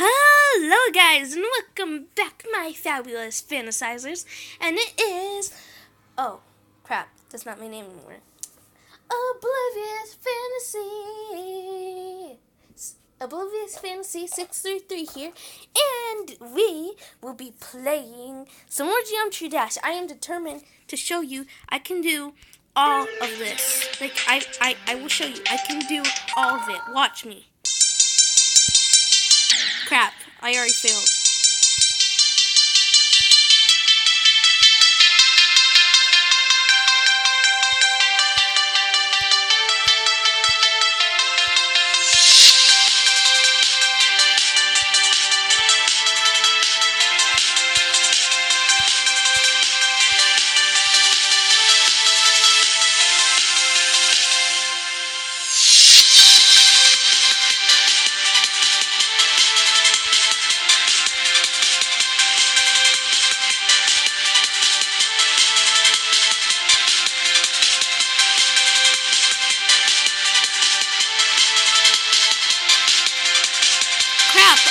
Hello guys and welcome back my fabulous fantasizers, and it is, oh crap, that's not my name anymore, Oblivious Fantasy 633 here, and we will be playing some more Geometry Dash. I am determined to show you I can do all of this. Like, I will show you I can do all of it. Watch me. Crap, I already failed.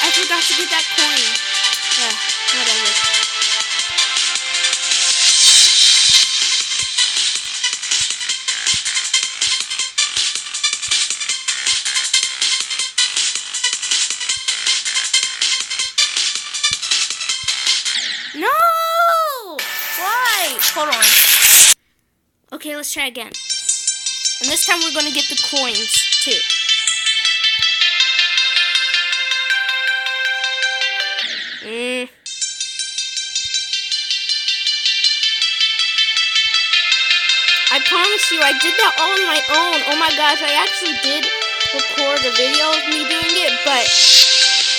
I forgot to get that coin. Whatever. No! Why? Hold on. Okay, let's try again. And this time we're going to get the coins, too. I promise you, I did that all on my own. Oh my gosh, I actually did record a video of me doing it, but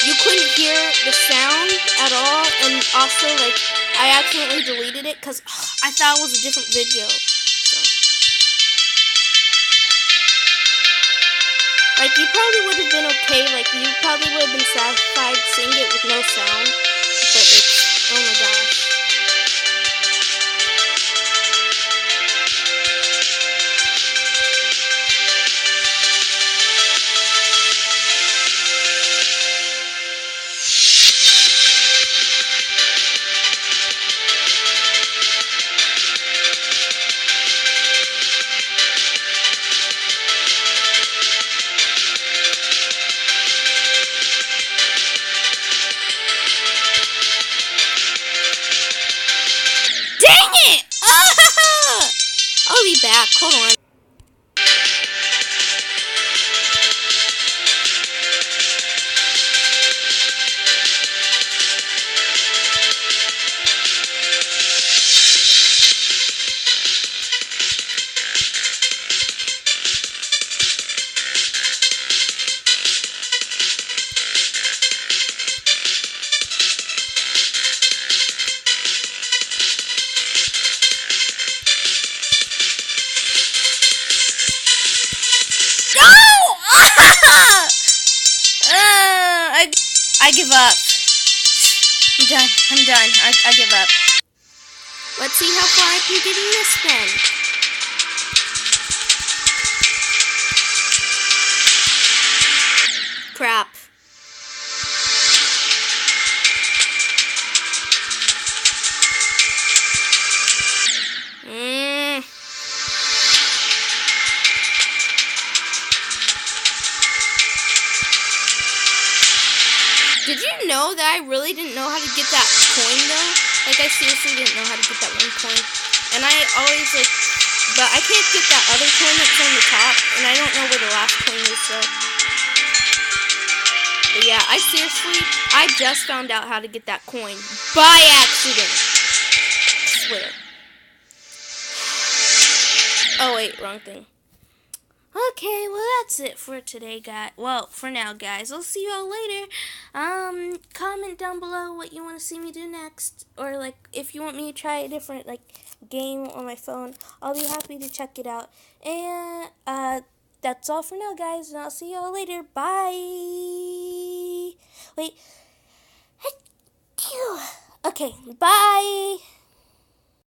you couldn't hear the sound at all, and also, like, I accidentally deleted it because I thought it was a different video. So. Like, you probably would have been okay, like, you probably would have been satisfied seeing it with no sound, but it's, oh my gosh. I'll be back. Hold on. I give up. I'm done. I give up. Let's see how far I can get in this then. Crap. Did you know that I really didn't know how to get that coin, though? Like, I seriously didn't know how to get that one coin. And I always, like, but I can't get that other coin that's on the top. And I don't know where the last coin is, so. But yeah, I just found out how to get that coin. By accident. I swear. Oh, wait, wrong thing. Okay, well, that's it for today, guys. Well, for now, guys. I'll see you all later. Comment down below what you want to see me do next. Or, like, if you want me to try a different, like, game on my phone, I'll be happy to check it out. And, that's all for now, guys. And I'll see you all later. Bye! Wait. Okay, bye!